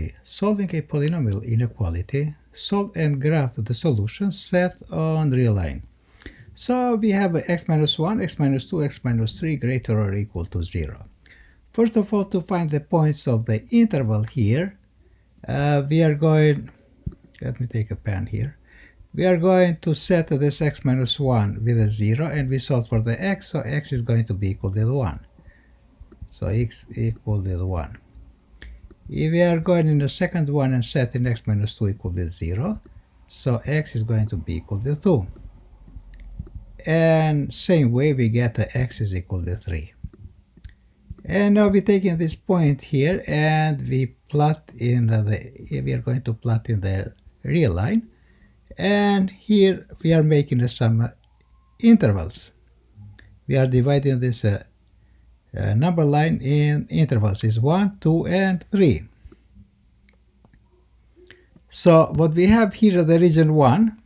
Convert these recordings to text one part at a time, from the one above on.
inequality. Solving a polynomial inequality, solve and graph the solution set on real line. So we have x minus 1, x minus 2, x minus 3 greater or equal to 0. First of all, to find the points of the interval here, we are going, let me take a pen here. We are going to set this x minus 1 with a 0 and we solve for the x, so x is going to be equal to 1. So x equal to 1. If we are going in the second one and setting x minus 2 equal to 0, so x is going to be equal to 2. And same way we get x is equal to 3. And now we're taking this point here and we plot in we are going to plot in the real line. And here we are making some intervals. We are dividing this number line in intervals is 1, 2, and 3. So what we have here, the region 1,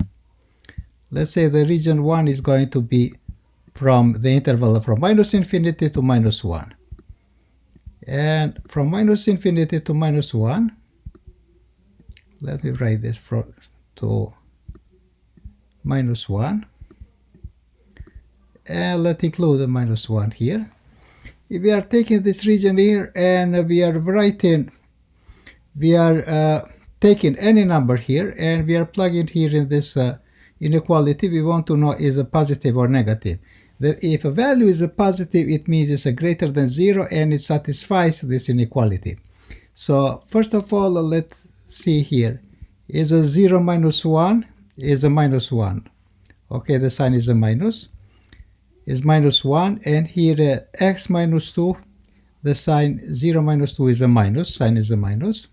let's say the region 1 is going to be from the interval from minus infinity to minus 1. And from minus infinity to minus 1, let me write this to minus 1. And let's include the minus 1 here. If we are taking this region here and we are writing, we are taking any number here and we are plugging here in this inequality, we want to know is a positive or negative. If a value is a positive, it means it's a greater than 0 and it satisfies this inequality. So first of all, let's see here. Is a 0 minus 1 is a minus 1. Okay, the sign is a minus. Is minus 1, and here x minus 2, the sign 0 minus 2 is a minus, sign is a minus.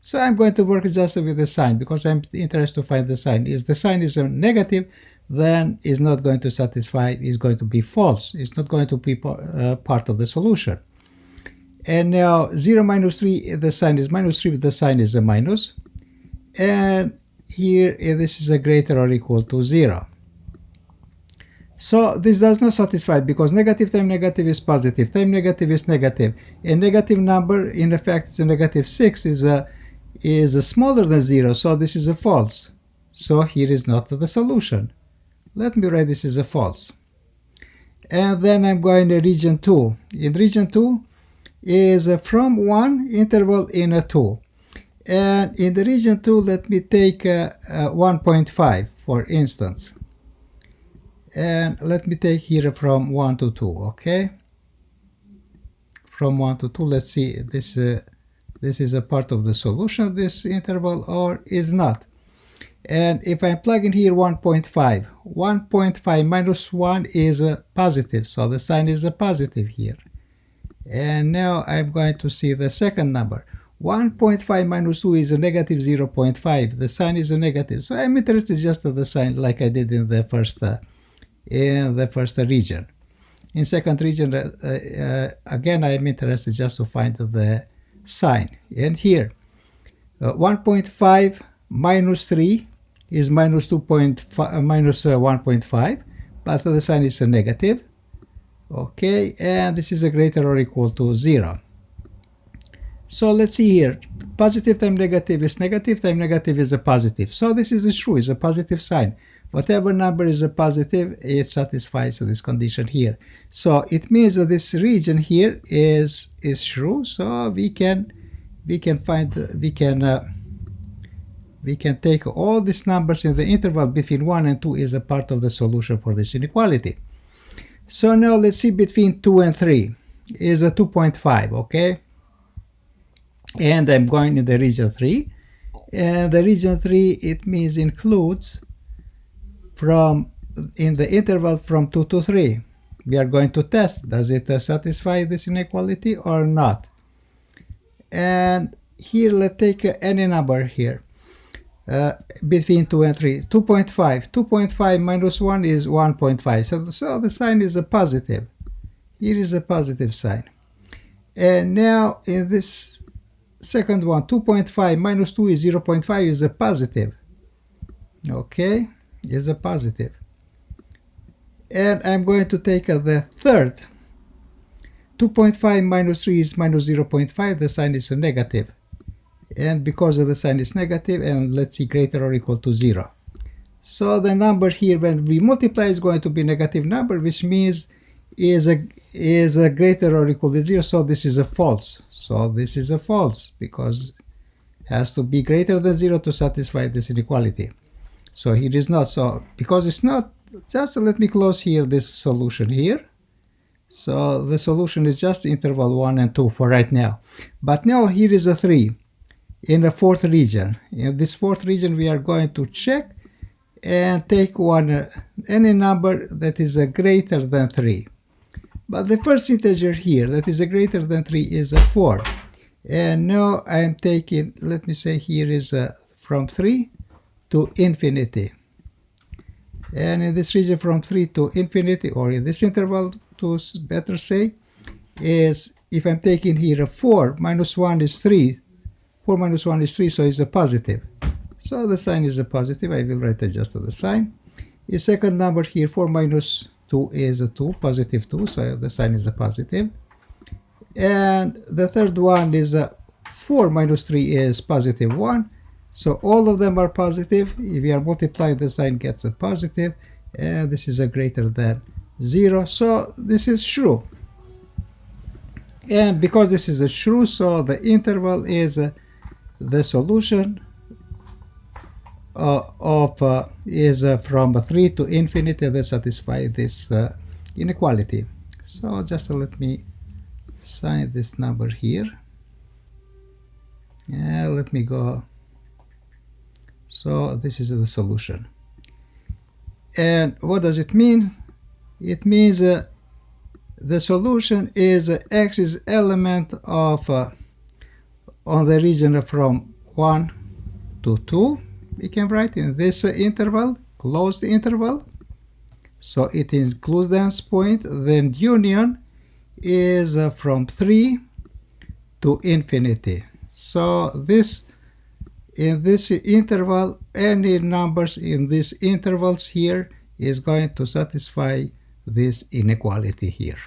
So I'm going to work just with the sign because I'm interested to find the sign. If the sign is a negative, then it's not going to satisfy, it's going to be false. It's not going to be part of the solution. And now 0 minus 3, the sign is minus 3, the sign is a minus. And here this is a greater or equal to 0. So this does not satisfy because negative times negative is positive, times negative is negative. A negative number, in effect, is a negative 6 is smaller than 0, so this is a false. So here is not the solution. Let me write this as a false. And then I'm going to region 2. In region 2 is from 1 interval in a 2. And in the region 2, let me take 1.5 for instance. And let me take here from 1 to 2, okay? From 1 to 2, let's see, this is a part of the solution, this interval, or is not. And if I'm plugging here 1.5, 1.5 minus 1 is a positive, so the sign is a positive here. And now I'm going to see the second number. 1.5 minus 2 is a negative 0.5, the sign is a negative. So I'm interested just in the sign like I did in the first region. In second region, again, I'm interested just to find the sign. And here, 1.5 minus 3 is minus 1.5, but so the sign is a negative. Okay, and this is a greater or equal to 0. So let's see here. Positive times negative is negative, times negative is a positive. So this is true, it's a positive sign. Whatever number is a positive, it satisfies this condition here. So it means that this region here is true. So we can take all these numbers in the interval between 1 and 2 is a part of the solution for this inequality. So now let's see between 2 and 3 is a 2.5, okay? And I'm going in the region 3. And the region 3, it means includes from in the interval from 2 to 3. We are going to test, does it satisfy this inequality or not? And here let's take any number here between 2 and 3. 2.5. 2.5 minus 1 is 1.5. So the sign is a positive. Here is a positive sign. And now in this second one, 2.5 minus 2 is 0.5 is a positive. Okay, is a positive. And I'm going to take the third. 2.5 minus 3 is minus 0.5, the sign is a negative. and because of the sign is negative, and let's see, greater or equal to 0. So the number here, when we multiply, is going to be negative number, which means is a greater or equal to 0. So this is a false. So this is a false because it has to be greater than 0 to satisfy this inequality. So here is not. So because it's not, just let me close here this solution here. So the solution is just interval 1 and 2 for right now. But now here is a 3 in the fourth region. In this fourth region, we are going to check and take one any number that is greater than 3. But the first integer here that is greater than 3 is a 4. And now I'm taking, let me say here is from 3 to infinity. And in this region from 3 to infinity, or in this interval to better say, is if I'm taking here a 4 minus 1 is 3. 4 minus 1 is 3, so it's a positive. So the sign is a positive. I will write just the sign. The second number here, 4 minus 2 is a 2, positive 2, so the sign is a positive. And the third one is 4 minus 3 is positive 1. So all of them are positive. If we are multiplying, the sign gets a positive, and this is a greater than 0. So this is true. And because this is a true, so the interval is the solution is from 3 to infinity that satisfy this inequality. So just let me sign this number here. Let me go. So this is the solution. And what does it mean? It means the solution is x is element of on the region from 1 to 2. We can write in this interval, closed interval. So it includes the endpoint. Then union is from 3 to infinity. So this in this interval, any numbers in these intervals here is going to satisfy this inequality here.